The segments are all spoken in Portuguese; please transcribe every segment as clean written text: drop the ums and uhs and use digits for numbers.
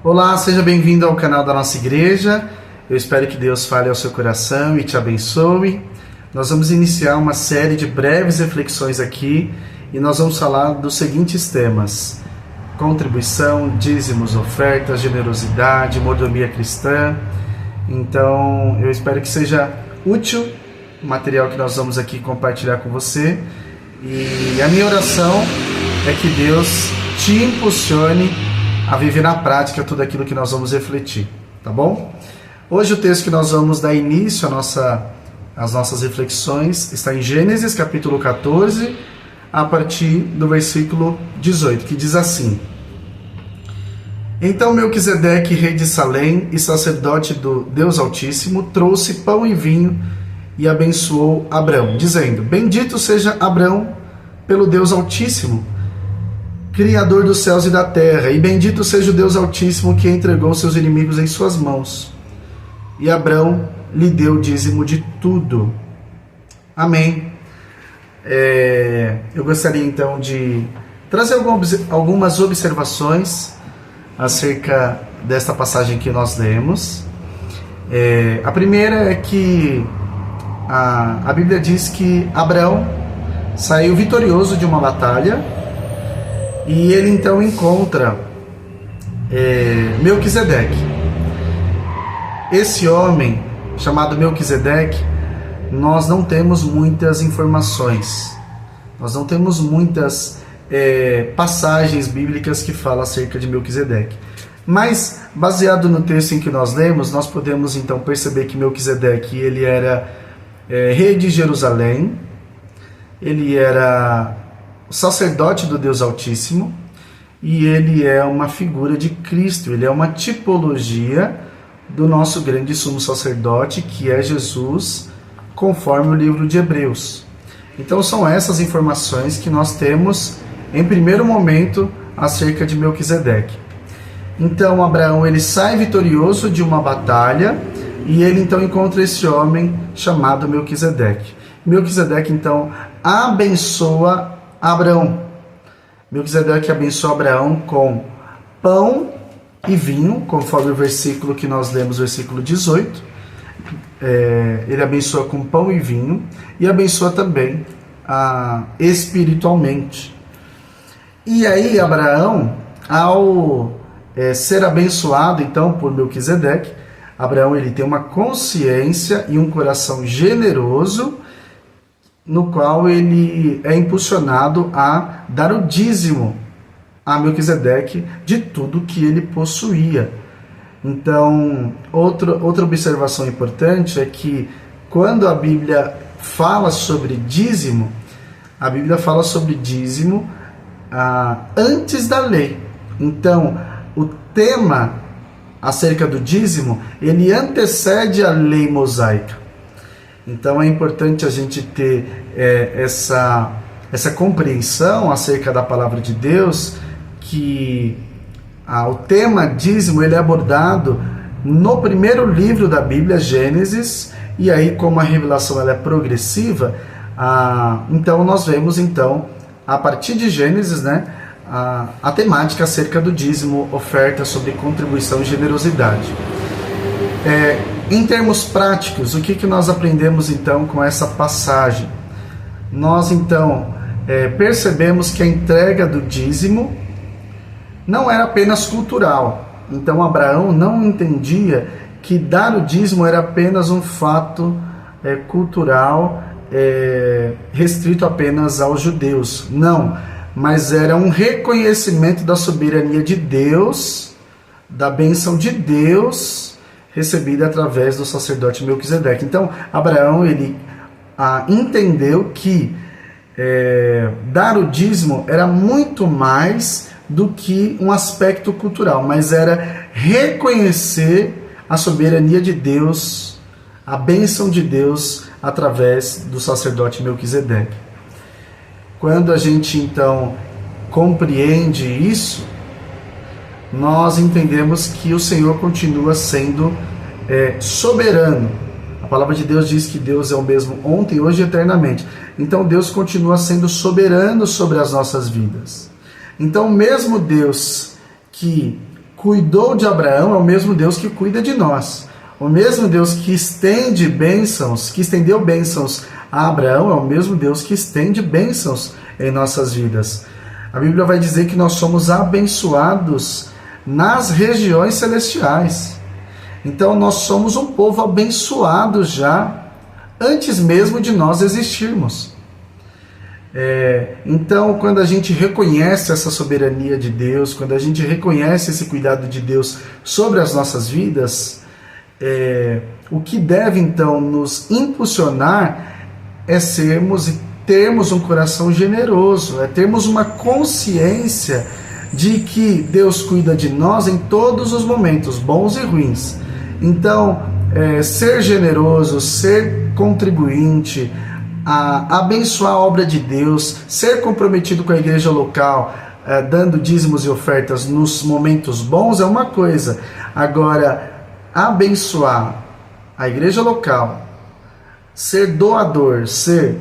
Olá, seja bem-vindo ao canal da nossa igreja. Eu espero que Deus fale ao seu coração e te abençoe. Nós vamos iniciar uma série de breves reflexões aqui e nós vamos falar dos seguintes temas: contribuição, dízimos, ofertas, generosidade, mordomia cristã. Então, eu espero que seja útil o material que nós vamos aqui compartilhar com você. E a minha oração é que Deus te impulsione a viver na prática tudo aquilo que nós vamos refletir, tá bom? Hoje o texto que nós vamos dar início às nossas reflexões está em Gênesis capítulo 14, a partir do versículo 18, que diz assim: Então Melquisedeque, rei de Salém e sacerdote do Deus Altíssimo, trouxe pão e vinho e abençoou Abrão, dizendo: Bendito seja Abrão pelo Deus Altíssimo, Criador dos céus e da terra, e bendito seja o Deus Altíssimo que entregou seus inimigos em suas mãos. E Abrão lhe deu o dízimo de tudo. Amém. Eu gostaria então de trazer algumas observações acerca desta passagem que nós lemos. A primeira é que a Bíblia diz que Abrão saiu vitorioso de uma batalha. E ele então encontra Melquisedeque. Esse homem, chamado Melquisedeque, nós não temos muitas informações. Nós não temos muitas passagens bíblicas que falam acerca de Melquisedeque. Mas, baseado no texto em que nós lemos, nós podemos então perceber que Melquisedeque, ele era rei de Jerusalém, ele era sacerdote do Deus Altíssimo, e ele é uma figura de Cristo, ele é uma tipologia do nosso grande sumo sacerdote, que é Jesus, conforme o livro de Hebreus. Então são essas informações que nós temos em primeiro momento acerca de Melquisedeque. Então Abraão, ele sai vitorioso de uma batalha e ele então encontra esse homem chamado Melquisedeque. Melquisedeque então abençoa Abraão. Melquisedeque abençoa Abraão com pão e vinho, conforme o versículo que nós lemos, versículo 18. Ele abençoa com pão e vinho e abençoa também espiritualmente. E aí Abraão, ao ser abençoado então por Melquisedeque, Abraão ele tem uma consciência e um coração generoso, no qual ele é impulsionado a dar o dízimo a Melquisedeque de tudo que ele possuía. Então, outra observação importante é que quando a Bíblia fala sobre dízimo, a Bíblia fala sobre dízimo antes da lei. Então, o tema acerca do dízimo, ele antecede a lei mosaica. Então é importante a gente ter essa compreensão acerca da palavra de Deus, que o tema dízimo ele é abordado no primeiro livro da Bíblia, Gênesis, e aí como a revelação ela é progressiva, então nós vemos então a partir de Gênesis, né, a temática acerca do dízimo, oferta, sobre contribuição e generosidade. Em termos práticos, o que nós aprendemos então com essa passagem? Nós então percebemos que a entrega do dízimo não era apenas cultural. Então Abraão não entendia que dar o dízimo era apenas um fato cultural restrito apenas aos judeus. Não, mas era um reconhecimento da soberania de Deus, da bênção de Deus, recebida através do sacerdote Melquisedeque. Então, Abraão ele entendeu que dar o dízimo era muito mais do que um aspecto cultural, mas era reconhecer a soberania de Deus, a bênção de Deus através do sacerdote Melquisedeque. Quando a gente então compreende isso, nós entendemos que o Senhor continua sendo soberano. A palavra de Deus diz que Deus é o mesmo ontem, hoje e eternamente. Então Deus continua sendo soberano sobre as nossas vidas. Então mesmo Deus que cuidou de Abraão é o mesmo Deus que cuida de nós. O mesmo Deus que estende bênçãos, que estendeu bênçãos a Abraão, é o mesmo Deus que estende bênçãos em nossas vidas. A Bíblia vai dizer que nós somos abençoados nas regiões celestiais. Então nós somos um povo abençoado já, antes mesmo de nós existirmos. Então, quando a gente reconhece essa soberania de Deus, quando a gente reconhece esse cuidado de Deus sobre as nossas vidas, o que deve então nos impulsionar é sermos e termos um coração generoso, é termos uma consciência de que Deus cuida de nós em todos os momentos, bons e ruins. Então, ser generoso, ser contribuinte, abençoar a obra de Deus, ser comprometido com a igreja local, dando dízimos e ofertas nos momentos bons é uma coisa. Agora, abençoar a igreja local, ser doador, ser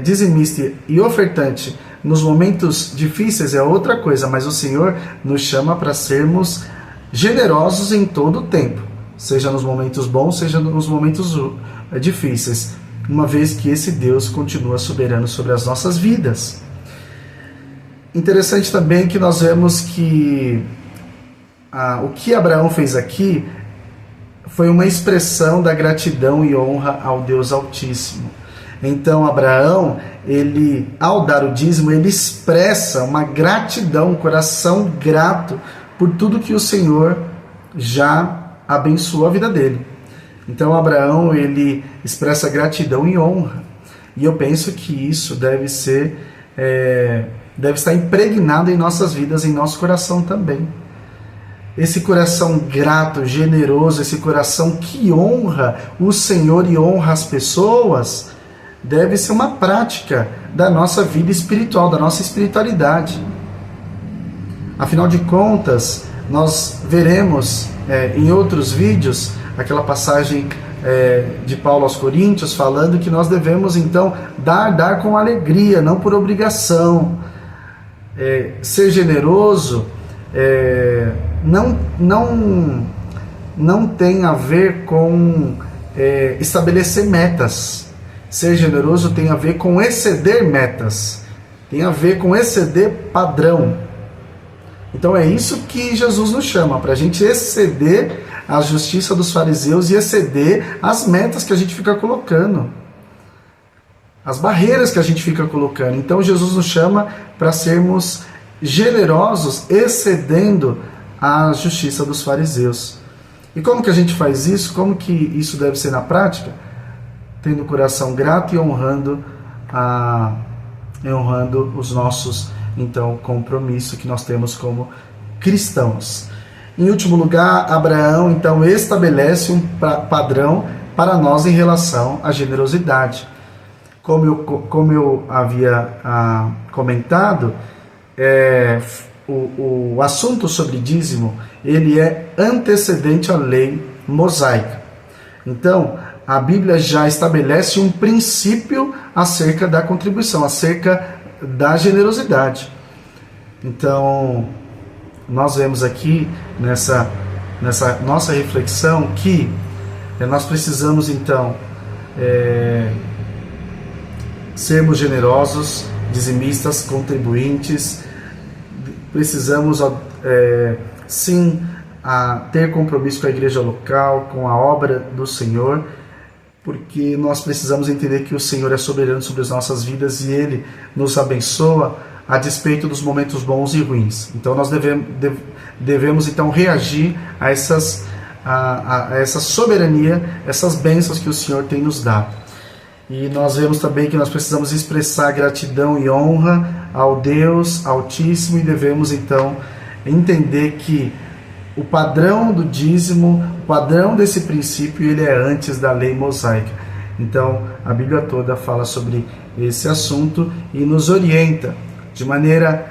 dizimista e ofertante nos momentos difíceis é outra coisa, mas o Senhor nos chama para sermos generosos em todo o tempo, seja nos momentos bons, seja nos momentos difíceis, uma vez que esse Deus continua soberano sobre as nossas vidas. Interessante também que nós vemos que o que Abraão fez aqui foi uma expressão da gratidão e honra ao Deus Altíssimo. Então Abraão, ao dar o dízimo, ele expressa uma gratidão, um coração grato por tudo que o Senhor já abençoou a vida dele. Então Abraão, ele expressa gratidão e honra. E eu penso que isso deve estar impregnado em nossas vidas, em nosso coração também. Esse coração grato, generoso, esse coração que honra o Senhor e honra as pessoas, deve ser uma prática da nossa vida espiritual, da nossa espiritualidade. Afinal de contas, nós veremos em outros vídeos aquela passagem de Paulo aos Coríntios falando que nós devemos então dar com alegria, não por obrigação. Ser generoso não tem a ver com estabelecer metas. Ser generoso tem a ver com exceder metas, tem a ver com exceder padrão. Então é isso que Jesus nos chama, para a gente exceder a justiça dos fariseus e exceder as metas que a gente fica colocando, as barreiras que a gente fica colocando. Então Jesus nos chama para sermos generosos, excedendo a justiça dos fariseus. E como que a gente faz isso? Como que isso deve ser na prática? Tendo o coração grato e honrando os nossos então compromissos que nós temos como cristãos. Em último lugar, Abraão então estabelece um padrão para nós em relação à generosidade. Como eu havia comentado, o assunto sobre dízimo, ele é antecedente à lei mosaica. Então, a Bíblia já estabelece um princípio acerca da contribuição, acerca da generosidade. Então, nós vemos aqui nessa nossa reflexão que nós precisamos então sermos generosos, dizimistas, contribuintes. Precisamos sim ter compromisso com a igreja local, com a obra do Senhor, porque nós precisamos entender que o Senhor é soberano sobre as nossas vidas e Ele nos abençoa a despeito dos momentos bons e ruins. Então nós devemos então reagir a essa soberania, essas bênçãos que o Senhor tem nos dado. E nós vemos também que nós precisamos expressar gratidão e honra ao Deus Altíssimo e devemos então entender que o padrão do dízimo, o padrão desse princípio, ele é antes da lei mosaica. Então, a Bíblia toda fala sobre esse assunto e nos orienta de maneira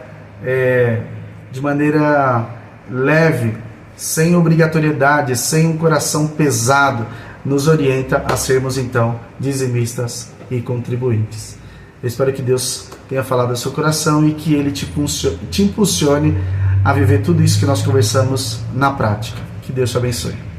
leve, sem obrigatoriedade, sem um coração pesado, nos orienta a sermos, então, dizimistas e contribuintes. Eu espero que Deus tenha falado ao seu coração e que Ele te impulsione a viver tudo isso que nós conversamos na prática. Que Deus te abençoe.